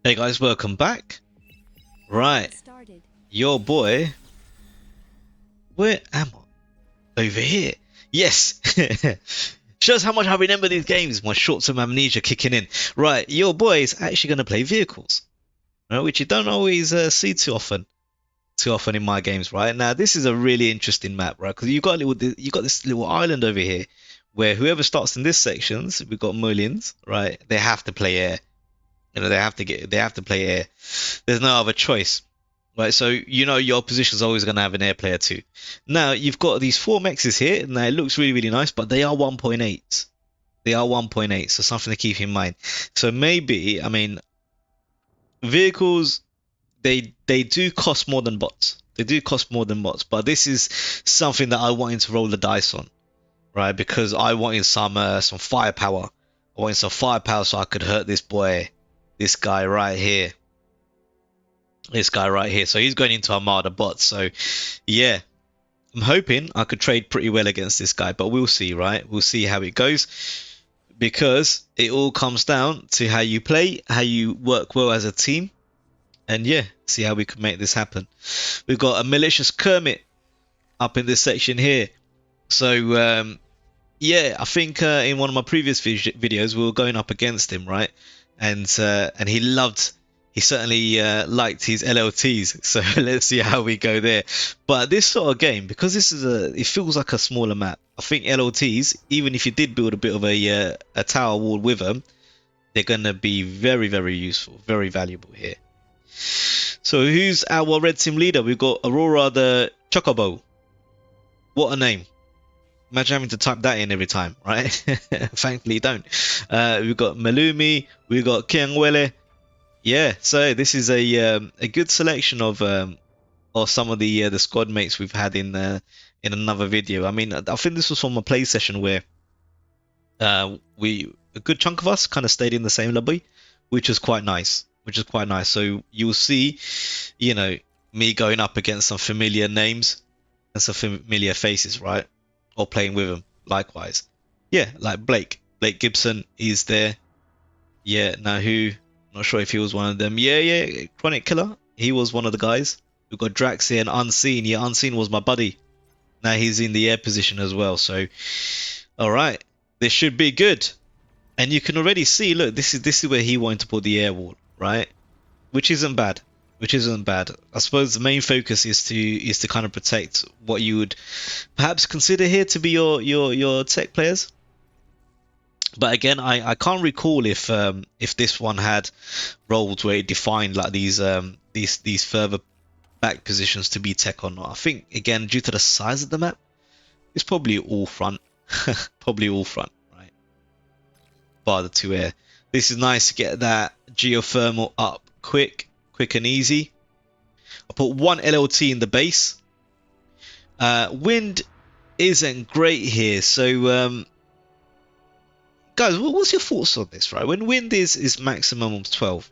Hey guys, welcome back. Right, your boy. Where am I? Over here. Yes. Shows how much I remember these games. My short-term amnesia kicking in. Right, your boy is actually going to play vehicles, right, which you don't always see too often in my games. Right now, this is a really interesting map, right? Because you got this little island over here, where whoever starts in this sections, we've got millions, right? They have to play air. You know, they have to play air. There's no other choice, right? So you know your position is always going to have an air player too. Now you've got these four mexes here. Now it looks really nice, but they are 1.8. They are 1.8, so something to keep in mind. So maybe, I mean, vehicles, they do cost more than bots. They do cost more than bots, but this is something that I wanted to roll the dice on, right? Because I wanted some firepower. I wanted some firepower so I could hurt this boy. This guy right here. This guy right here. So he's going into Armada bots. So yeah, I'm hoping I could trade pretty well against this guy, but we'll see, right? We'll see how it goes, because it all comes down to how you play, how you work well as a team, and yeah, see how we can make this happen. We've got a malicious Kermit up in this section here. So yeah, I think in one of my previous videos we were going up against him, right? And he certainly liked his LLTs. So let's see how we go there. But this sort of game, because it feels like a smaller map. I think LLTs, even if you did build a bit of a tower wall with them, they're gonna be very useful, very valuable here. So who's our red team leader? We've got Aurora the Chocobo. What a name. Imagine having to type that in every time, right? Thankfully, don't. We've got Melumi, we've got Kiangwele. Yeah, so this is a good selection of some of the squad mates we've had in another video. I mean, I think this was from a play session where a good chunk of us kind of stayed in the same lobby, which is quite nice. So you'll see, you know, me going up against some familiar names and some familiar faces, right? Or playing with them likewise. Yeah, like Blake Gibson is there. Yeah, now who, not sure if he was one of them. Yeah, Chronic Killer, he was one of the guys. We've got Drax here and Unseen. Yeah, Unseen was my buddy. Now he's in the air position as well. So alright, this should be good. And you can already see, look, this is where he wanted to put the air wall, right? Which isn't bad. I suppose the main focus is to kind of protect what you would perhaps consider here to be your tech players. But again, I can't recall if this one had roles where it defined like these further back positions to be tech or not. I think again, due to the size of the map, it's probably all front. Probably all front, right? Bar the 2 air. This is nice to get that geothermal up quick and easy. I put one LLT in the base. Wind isn't great here, so guys, what's your thoughts on this? Right, when wind is maximum of 12,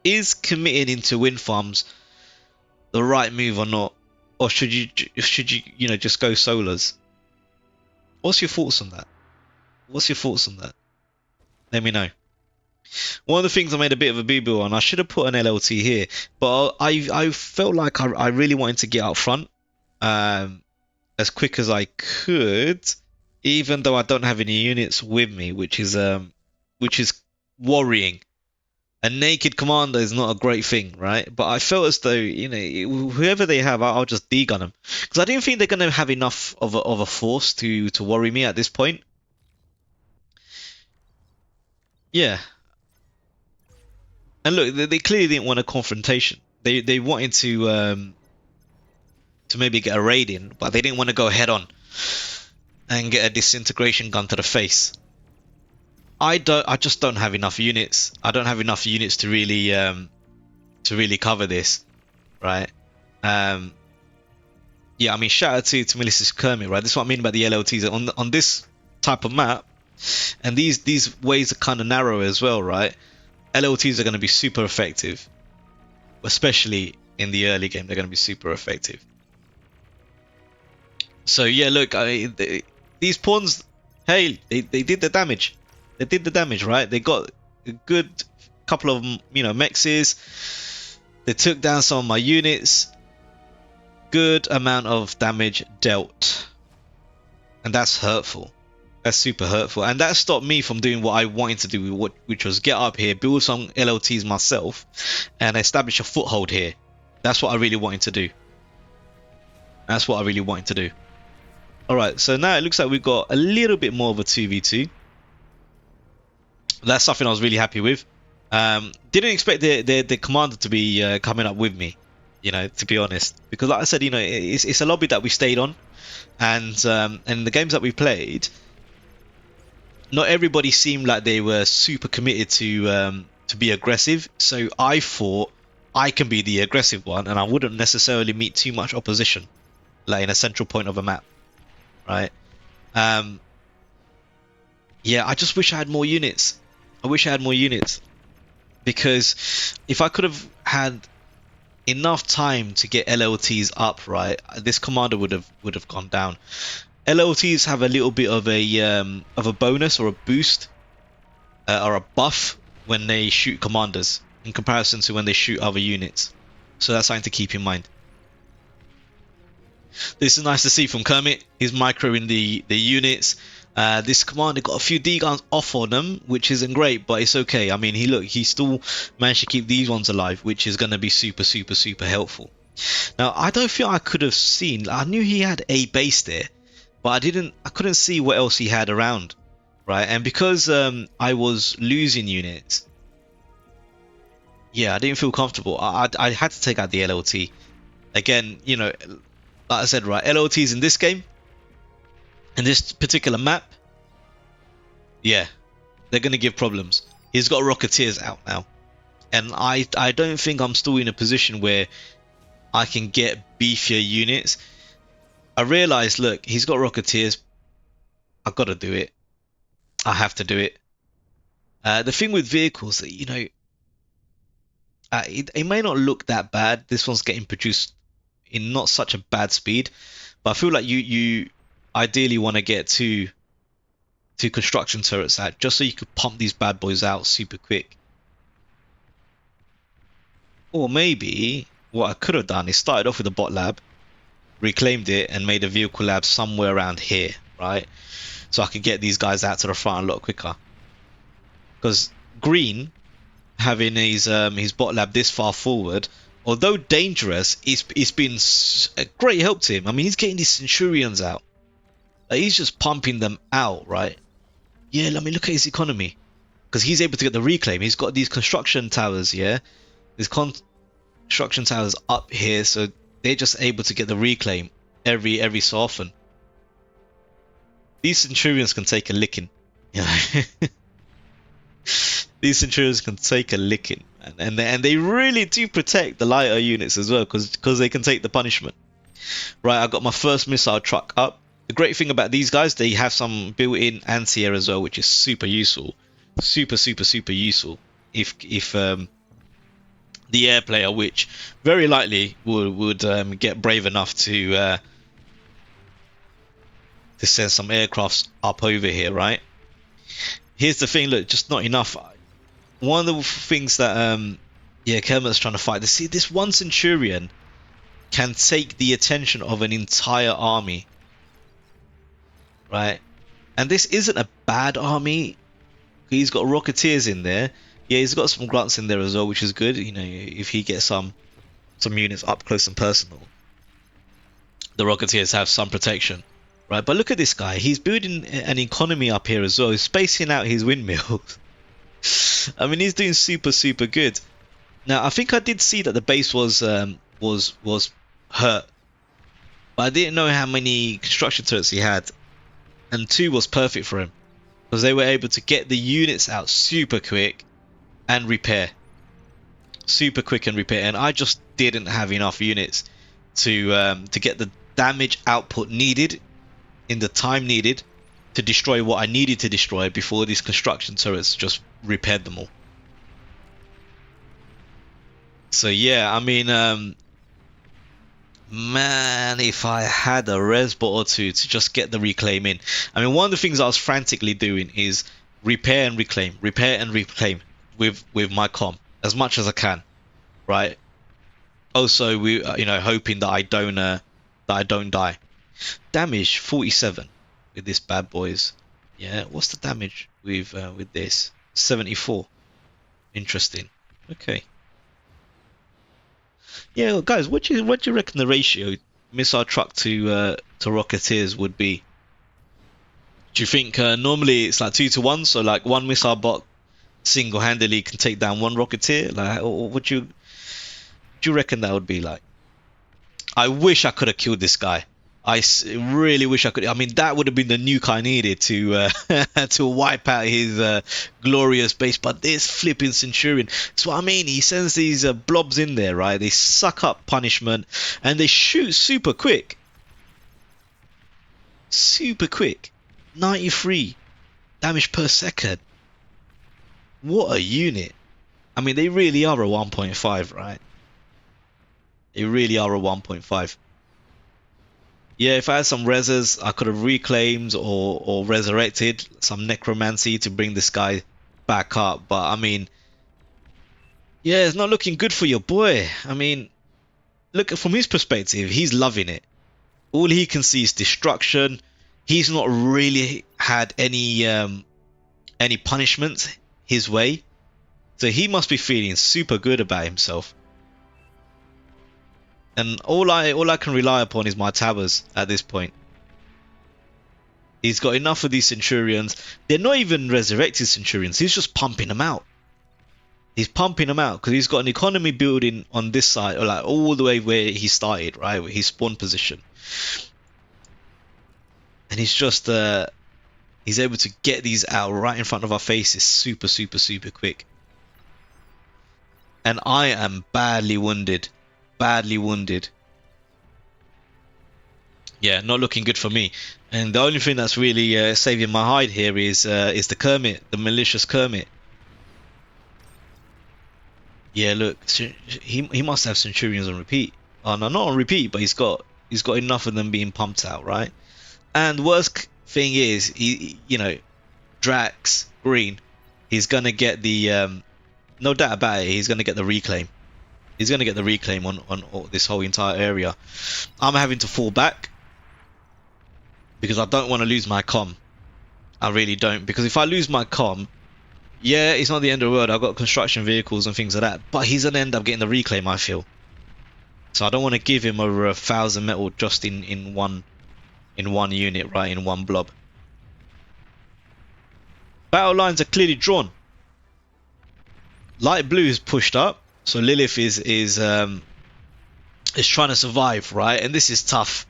is committing into wind farms the right move or not, or should you just go solars? What's your thoughts on that? Let me know. One of the things I made a bit of a boo-boo on, I should have put an LLT here, but I felt like I really wanted to get out front as quick as I could, even though I don't have any units with me, which is worrying. A naked commander is not a great thing, right? But I felt as though, you know, whoever they have, I'll just degun them, because I didn't think they're going to have enough of a force to worry me at this point. Yeah. And look, they clearly didn't want a confrontation. They wanted to maybe get a raid in, but they didn't want to go head on and get a disintegration gun to the face. I just don't have enough units. I don't have enough units to really cover this, right? Yeah, I mean, shout out to Malicious Kermit, right? This is what I mean about the LLTs on this type of map, and these ways are kind of narrow as well, right? LLTs are going to be super effective, especially in the early game. They're going to be super effective. So yeah, look, these pawns, hey, they did the damage. They did the damage, right? They got a good couple of, you know, mexes. They took down some of my units. Good amount of damage dealt. And that's hurtful. That's super hurtful. And that stopped me from doing what I wanted to do, which was get up here, build some LLTs myself, and establish a foothold here. That's what I really wanted to do. That's what I really wanted to do. Alright, so now it looks like we've got a little bit more of a 2v2. That's something I was really happy with. Didn't expect the commander to be coming up with me, you know, to be honest. Because like I said, you know, it's a lobby that we stayed on. And the games that we played, not everybody seemed like they were super committed to be aggressive. So I thought I can be the aggressive one, and I wouldn't necessarily meet too much opposition, like in a central point of a map, right? Yeah, I just wish I had more units. I wish I had more units, because if I could have had enough time to get LLTs up, right, this commander would have gone down. LLTs have a little bit of a bonus or a boost or a buff when they shoot commanders in comparison to when they shoot other units. So that's something to keep in mind. This is nice to see from Kermit. He's microing the units. This commander got a few D guns off on them, which isn't great, but it's okay. I mean, he still managed to keep these ones alive, which is going to be super helpful. Now, I don't feel I could have seen. I knew he had a base there, but I couldn't see what else he had around, right? And because I was losing units, yeah, I didn't feel comfortable. I had to take out the LLT. Again, you know, like I said, right, LLTs in this game, in this particular map, yeah, they're going to give problems. He's got Rocketeers out now, and I don't think I'm still in a position where I can get beefier units. I realized, look, he's got Rocketeers. I've got to do it. I have to do it. The thing with vehicles, you know, it may not look that bad. This one's getting produced in not such a bad speed, but I feel like you ideally want to get two construction turrets out, just so you could pump these bad boys out super quick. Or maybe what I could have done is started off with a bot lab, reclaimed it, and made a vehicle lab somewhere around here, right? So I could get these guys out to the front a lot quicker. Because Green, having his bot lab this far forward, although dangerous, it's been a great help to him. I mean, he's getting these Centurions out. He's just pumping them out, right? Yeah, let me look at his economy, because he's able to get the reclaim. He's got these construction towers, yeah, these construction towers up here, so they're just able to get the reclaim every so often. These Centurions can take a licking, you know. These Centurions can take a licking, and they really do protect the lighter units as well, because they can take the punishment. Right, I got my first missile truck up. The great thing about these guys, they have some built-in anti-air as well, which is super useful, super useful. If the air player, which very likely would get brave enough to send some aircrafts up over here, right? Here's the thing, look, just not enough. One of the things that yeah, Kermit's trying to fight. See, this one Centurion can take the attention of an entire army, right? And this isn't a bad army. He's got Rocketeers in there. Yeah, he's got some grunts in there as well, which is good. You know, if he gets some units up close and personal, the Rocketeers have some protection, right? But look at this guy. He's building an economy up here as well. He's spacing out his windmills. I mean, he's doing super good. Now, I think I did see that the base was hurt, but I didn't know how many construction turrets he had, and 2 was perfect for him, because they were able to get the units out super quick and repair. Super quick and repair, and I just didn't have enough units to get the damage output needed in the time needed to destroy what I needed to destroy before these construction turrets just repaired them all. So yeah, I mean, man, if I had a res bot or two to just get the reclaim in. I mean, one of the things I was frantically doing is repair and reclaim, with my comm as much as I can, right? Also, we hoping that I don't die. Damage 47 with this bad boys. Yeah, what's the damage with this? 74. Interesting. Okay. Yeah, well, guys, what do you reckon the ratio missile truck to rocketeers would be? Do you think normally it's like 2 to 1, so like one missile bot single-handedly can take down one rocketeer? Like, or do you reckon that would be like? I wish I could have killed this guy. Really wish I could. I mean, that would have been the nuke I needed to to wipe out his glorious base. But this flipping Centurion, that's what I mean. He sends these blobs in there, right? They suck up punishment and they shoot super quick. Super quick. 93 damage per second. What a unit. I mean, they really are a 1.5, right? They really are a 1.5. Yeah, if I had some reses, I could have reclaimed or resurrected some necromancy to bring this guy back up. But I mean, yeah, it's not looking good for your boy. I mean, look from his perspective, he's loving it. All he can see is destruction. He's not really had any punishment his way, so he must be feeling super good about himself. And all I can rely upon is my towers at this point. He's got enough of these Centurions. They're not even resurrected Centurions. He's just pumping them out. He's pumping them out because he's got an economy building on this side, or like all the way where he started, right, with his spawn position. And he's just he's able to get these out right in front of our faces super quick. And I am badly wounded. Yeah, not looking good for me. And the only thing that's really saving my hide here is the Kermit, the malicious Kermit. Yeah, look, he must have Centurions on repeat. Oh no, not on repeat, but he's got enough of them being pumped out, right? And worst thing is, Drax Green, he's gonna get the no doubt about it, he's gonna get the reclaim. He's going to get the reclaim on this whole entire area. I'm having to fall back because I don't want to lose my comm. I really don't. Because if I lose my comm, yeah, it's not the end of the world. I've got construction vehicles and things like that. But he's going to end up getting the reclaim, I feel. So I don't want to give him over 1,000 metal just in one unit, right? In one blob. Battle lines are clearly drawn. Light blue is pushed up. So Lilith is trying to survive, right? And this is tough.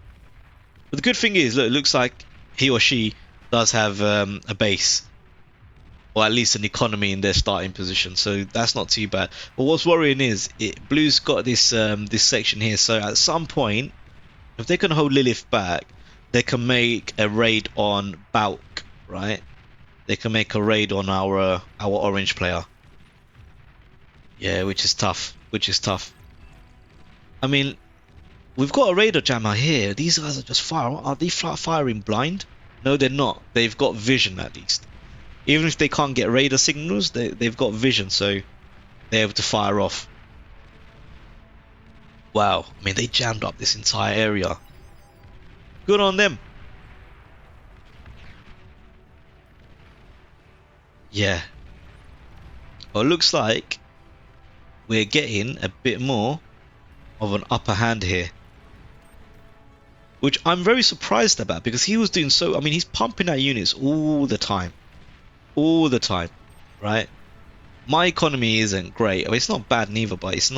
But the good thing is, look, it looks like he or she does have a base, or at least an economy in their starting position. So that's not too bad. But what's worrying is, blue's got this this section here. So at some point, if they can hold Lilith back, they can make a raid on Balk, right? They can make a raid on our orange player. Yeah, which is tough. I mean, we've got a radar jammer here. These guys are just firing. Are they firing blind? No, they're not. They've got vision at least. Even if they can't get radar signals, they've got vision, so they're able to fire off. Wow. I mean, they jammed up this entire area. Good on them. Yeah. Well, it looks like we're getting a bit more of an upper hand here, which I'm very surprised about, because he was doing so. I mean, he's pumping out units all the time, right? My economy isn't great. I mean, it's not bad neither, but it's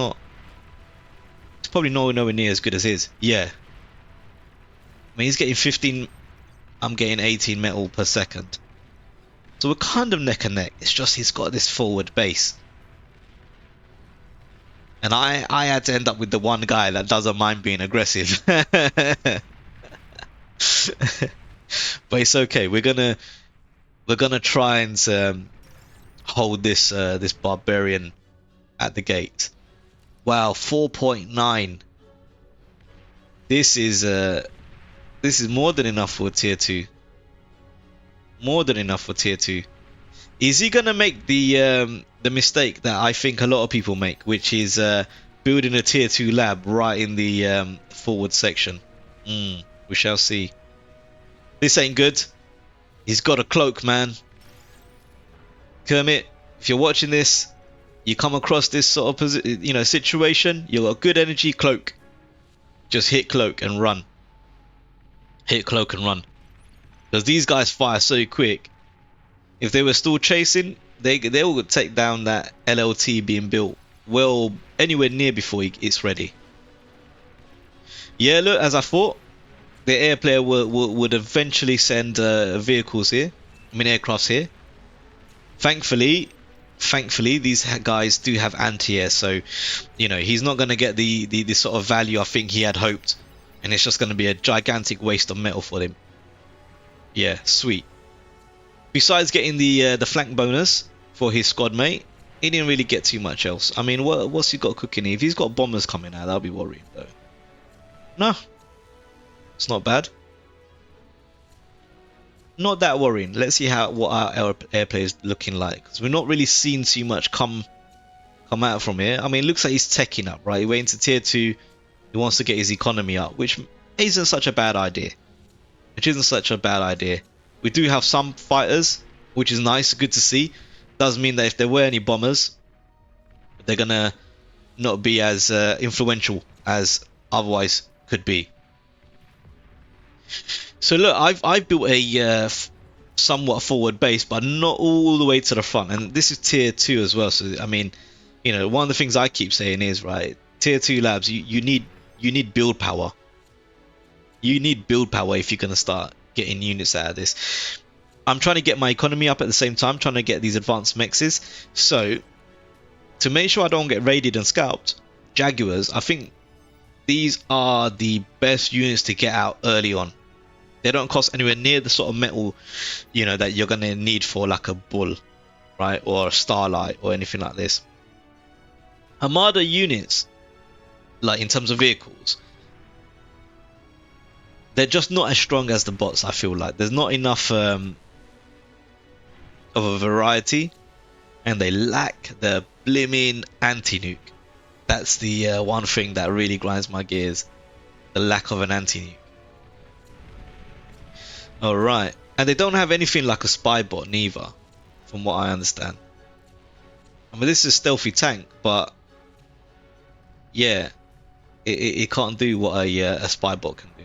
probably nowhere near as good as his. Yeah, I mean, he's getting 15, I'm getting 18 metal per second, so we're kind of neck and neck. It's just he's got this forward base. And I had to end up with the one guy that doesn't mind being aggressive. But it's okay. We're gonna try and hold this barbarian at the gate. Wow, 4.9. This is more than enough for tier 2. More than enough for tier 2. Is he gonna make the mistake that I think a lot of people make, which is building a tier 2 lab right in the forward section? We shall see. This ain't good. He's got a cloak, man. Kermit, if you're watching this, you come across this sort of situation, you got good energy, cloak. Just hit cloak and run. Hit cloak and run. Because these guys fire so quick. If they were still chasing, they will take down that LLT being built well anywhere near before it's ready. Yeah, look, as I thought, the air player would eventually send vehicles here. I mean aircrafts here. Thankfully these guys do have anti-air, so he's not going to get the sort of value I think he had hoped, and it's just going to be a gigantic waste of metal for him. Yeah, sweet. Besides getting the flank bonus for his squad mate, he didn't really get too much else. I mean, what's he got cooking? If he's got bombers coming out, that'll be worrying though. No, it's not bad. Not that worrying. Let's see what our airplay is looking like, because we're not really seeing too much come out from here. I mean, it looks like he's teching up, right? He went into tier 2. He wants to get his economy up, which isn't such a bad idea. We do have some fighters, which is nice, good to see. Does mean that if there were any bombers, they're gonna not be as influential as otherwise could be. So look, I've built a somewhat forward base, but not all the way to the front, and this is tier 2 as well. So I mean, one of the things I keep saying is, right, tier 2 labs, you need build power. You need build power if you're gonna start getting units out of this. I'm trying to get my economy up at the same time, trying to get these advanced mexes. So to make sure I don't get raided and scalped, Jaguars, I think these are the best units to get out early on. They don't cost anywhere near the sort of metal, that you're gonna need for like a bull, right, or a starlight or anything like this. Armada units, like in terms of vehicles, they're just not as strong as the bots. I feel like there's not enough of a variety, and they lack the blimmin' anti-nuke. That's the one thing that really grinds my gears, the lack of an anti-nuke. Alright, and they don't have anything like a spy bot neither, from what I understand. I mean, this is a stealthy tank, but yeah, it can't do what a spy bot can do.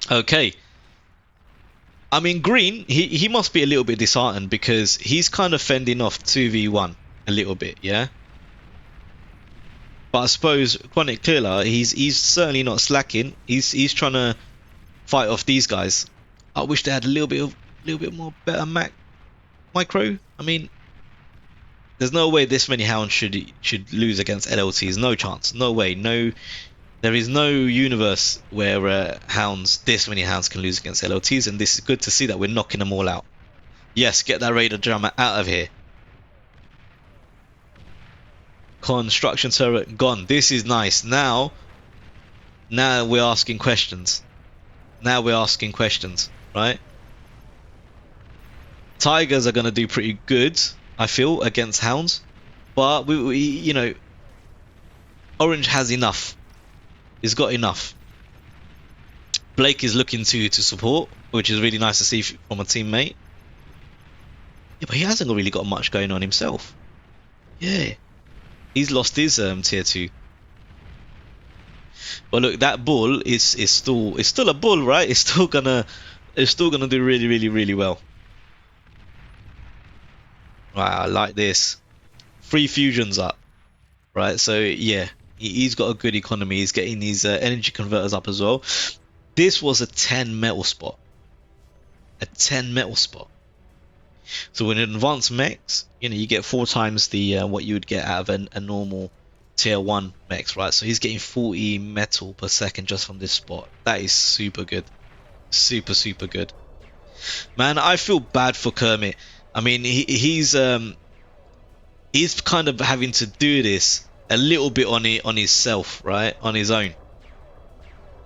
Okay, I mean, green, he must be a little bit disheartened, because he's kind of fending off 2v1 a little bit, yeah. But I suppose Chronic Clearer, he's certainly not slacking. He's trying to fight off these guys. I wish they had a little bit more better micro. I mean, there's no way this many hounds should lose against LLTs. No chance. No way. No. There is no universe where this many hounds can lose against LLTs, and this is good to see that we're knocking them all out. Yes, get that Raider Jammer out of here. Construction turret gone. This is nice. Now we're asking questions. Right? Tigers are going to do pretty good, I feel, against hounds, but we Orange has enough. He's got enough. Blake is looking to support, which is really nice to see from a teammate. Yeah, but he hasn't really got much going on himself. Yeah, he's lost his tier 2. But look, that bull is still a bull, right? It's still gonna do really well. Right, I like this. 3 fusions up, right? So yeah, he's got a good economy. He's getting these energy converters up as well. This was a 10 metal spot. So in advanced mechs, you get 4 times the what you would get out of a normal tier 1 mechs, right? So he's getting 40 metal per second just from this spot. That is super good. Super good. Man, I feel bad for Kermit. I mean, he's kind of having to do this a little bit on himself, right? On his own.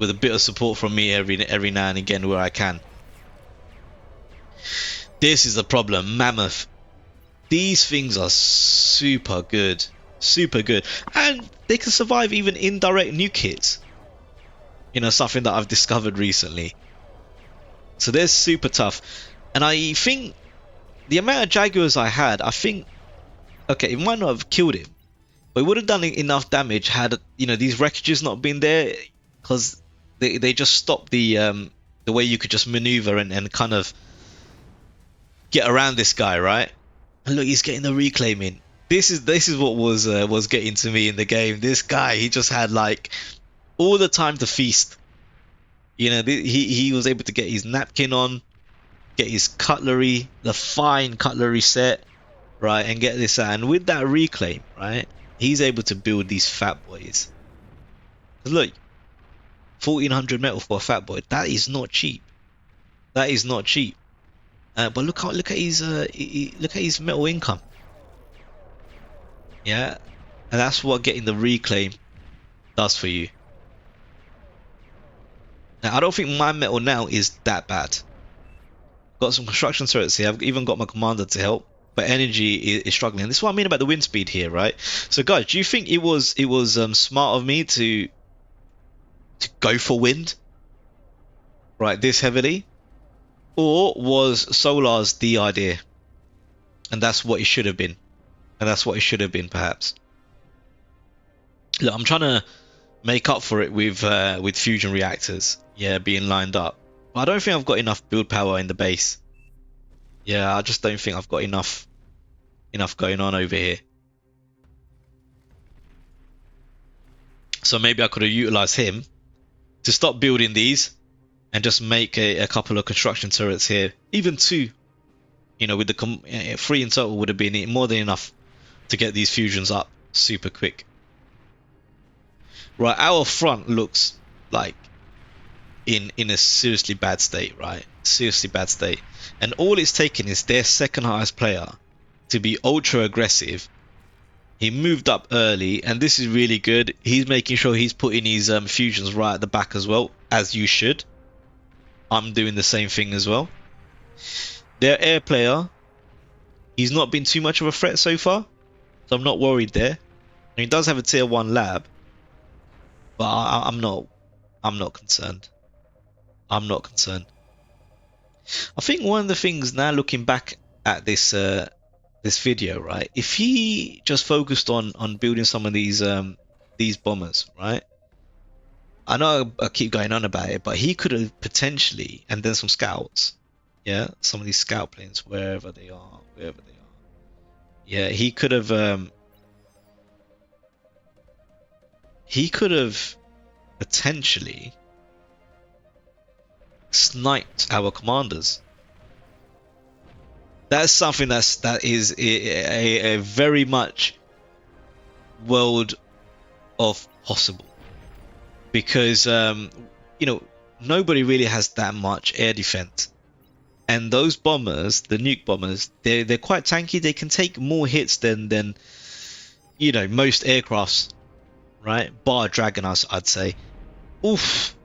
With a bit of support from me every now and again where I can. This is the problem, Mammoth. These things are super good. Super good. And they can survive even indirect nuke hits. You know, something that I've discovered recently. So they're super tough. And I think the amount of Jaguars I had, I think, okay, it might not have killed him, but it would have done enough damage had, you know, these wreckages not been there, because they just stopped the way you could just maneuver and kind of get around this guy, right? And look, he's getting the reclaiming. This is what was getting to me in the game. This guy, he just had like all the time to feast. You know, he was able to get his napkin on, get his cutlery, the fine cutlery set, right, and get this out. And with that reclaim, right, he's able to build these fat boys. Look, 1400 metal for a fat boy. That is not cheap. That is not cheap. But look at his metal income. Yeah, and that's what getting the reclaim does for you. Now, I don't think my metal now is that bad. Got some construction turrets here. I've even got my commander to help, but energy is struggling. This is what I mean about the wind speed here, right? So, guys, do you think it was smart of me to go for wind, right, this heavily, or was Solar's the idea, and that's what it should have been, perhaps? Look, I'm trying to make up for it with fusion reactors, yeah, being lined up. But I don't think I've got enough build power in the base. Yeah, I just don't think I've got enough going on over here. So maybe I could have utilized him to stop building these and just make a couple of construction turrets here, even 2. You know, with the 3 in total would have been more than enough to get these fusions up super quick. Right, our front looks like in a seriously bad state, right? Seriously bad state. And all it's taken is their second highest player to be ultra aggressive. He moved up early, and this is really good. He's making sure he's putting his fusions right at the back as well, as you should. I'm doing the same thing as well. Their air player, he's not been too much of a threat so far, so I'm not worried there. And he does have a tier 1 lab, but I'm not concerned. I'm not concerned. I think one of the things now, looking back at this video, right, if he just focused on building some of these bombers, right, I know I keep going on about it, but he could have potentially, and then some scouts, yeah, some of these scout planes, wherever they are, yeah, he could have potentially sniped our commanders. That's something that is a very much world of possible, because you know, nobody really has that much air defense, and those bombers, the nuke bombers, they're quite tanky. They can take more hits than you know, most aircrafts, right? Bar Dragon, I'd say. Oof.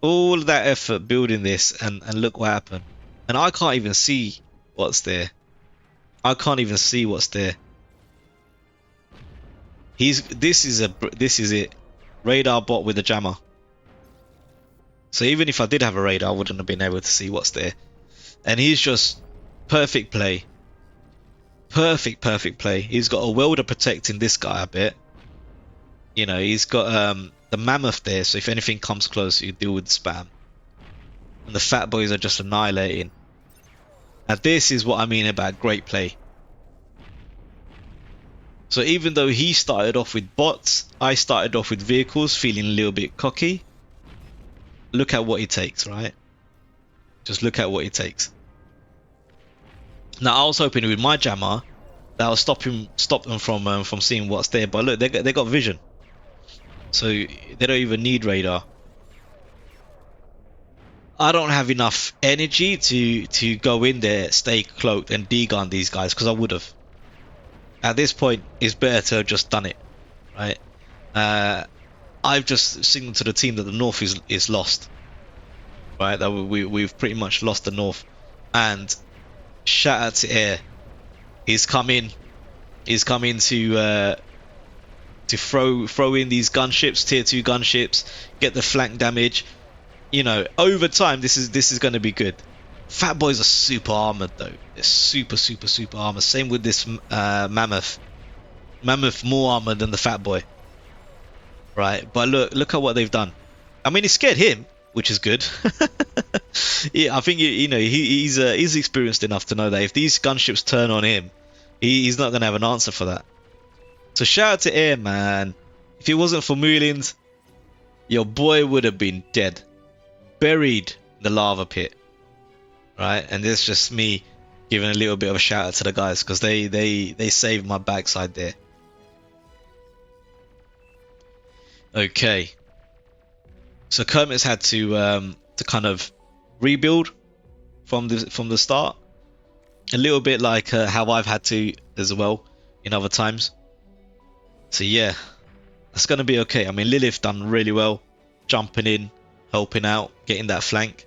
All of that effort building this, and look what happened. And I can't even see what's there. I can't even see what's there. This is it. Radar bot with a jammer. So even if I did have a radar, I wouldn't have been able to see what's there. And he's just perfect play. Perfect play. He's got a welder protecting this guy a bit. You know, he's got the mammoth there, so if anything comes close, you deal with spam. And the fat boys are just annihilating. Now this is what I mean about great play. So even though he started off with bots, I started off with vehicles, feeling a little bit cocky. Look at what he takes, right? Just look at what he takes. Now I was hoping with my jammer that will stop them from seeing what's there, but look, they got vision, so they don't even need radar. I don't have enough energy to go in there, stay cloaked, and degun these guys, because I would have. At this point, it's better to have just done it, right? I've just signaled to the team that the north is lost. right? That we've pretty much lost the north. And shout out to Air. He's come in. He's come in to throw in these gunships, tier 2 gunships, get the flank damage. You know, over time, this is going to be good. Fat Boys are super armored though. They're super armored. Same with this Mammoth. Mammoth more armored than the Fat Boy. Right, but look at what they've done. I mean, it scared him, which is good. Yeah, I think you know he's experienced enough to know that if these gunships turn on him, he's not gonna have an answer for that. So shout out to Air, man. If it wasn't for Mulind, your boy would have been dead, buried in the lava pit. Right, and this is just me giving a little bit of a shout out to the guys because they saved my backside there. Okay, so Kermit's had to kind of rebuild from the start, a little bit like how I've had to as well in other times. So yeah, that's gonna be okay. I mean, Lilith done really well, jumping in, helping out, getting that flank.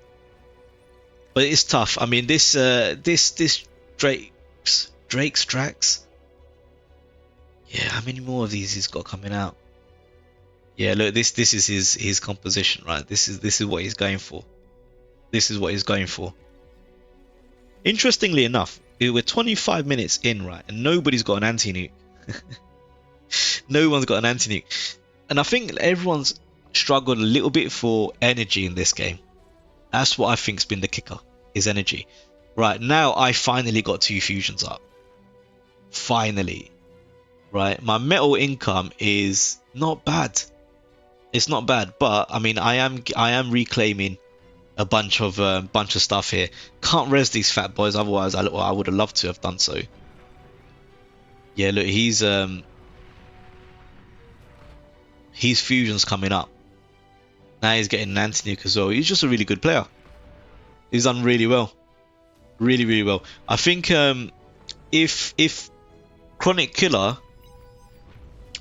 But it's tough. I mean, this Drake's tracks. Yeah, how many more of these he's got coming out? Yeah, look, this is his composition, right? This is what he's going for. This is what he's going for. Interestingly enough, we're 25 minutes in, right, and nobody's got an anti-nuke. No one's got an anti-nuke, and I think everyone's struggled a little bit for energy in this game. That's what I think's been the kicker, is energy. Right now, I finally got 2 fusions up. Finally, right? My metal income is not bad. It's not bad, but I mean, I am reclaiming a bunch of stuff here. Can't res these Fat Boys, otherwise I would have loved to have done so. Yeah, look, his fusion's coming up. Now he's getting an anti-nuke as well. He's just a really good player. He's done really well, really well. I think if Chronic Killer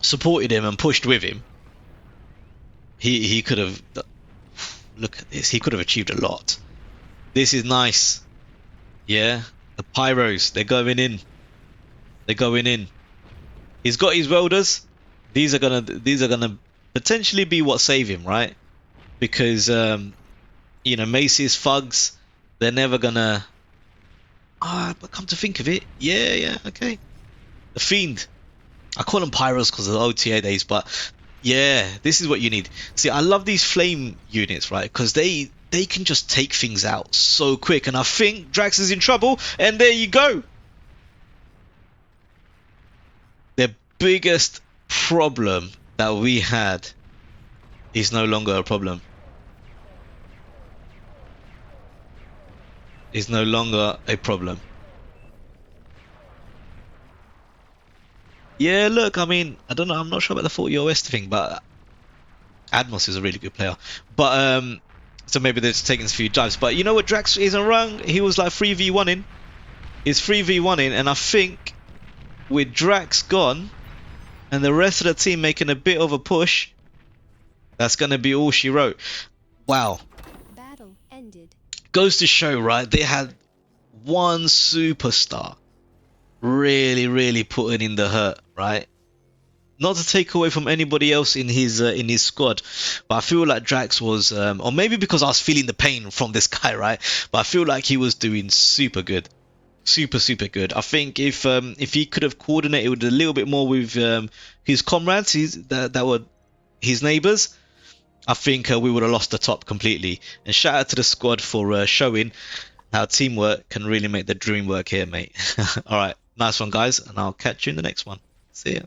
supported him and pushed with him, he could have. Look at this. He could have achieved a lot. This is nice. Yeah, the pyros, they're going in. They're going in. He's got his welders. These are gonna potentially be what save him, right? Because you know, Macy's thugs, they're never gonna. But come to think of it, yeah, okay. The Fiend. I call them pyros because of the OTA days, but yeah, this is what you need. See, I love these flame units, right? Because they can just take things out so quick, and I think Drax is in trouble, and there you go. The biggest problem that we had is no longer a problem. Is no longer a problem. Yeah, look, I mean, I don't know, I'm not sure about the 40 OS thing, but Admos is a really good player. But so maybe they're just taking a few dives. But you know what, Drax isn't wrong. He was like 3v1ing. He's 3v1ing, and I think with Drax gone and the rest of the team making a bit of a push, that's gonna be all she wrote. Wow. Battle ended. Goes to show, right? They had one superstar really putting in the hurt, right? Not to take away from anybody else in his squad, but I feel like Drax was, or maybe because I was feeling the pain from this guy, right? But I feel like he was doing super good, super good. I think if he could have coordinated with a little bit more with his comrades, that were his neighbors, I think we would have lost the top completely. And shout out to the squad for showing how teamwork can really make the dream work here, mate. All right, nice one, guys, and I'll catch you in the next one. See ya.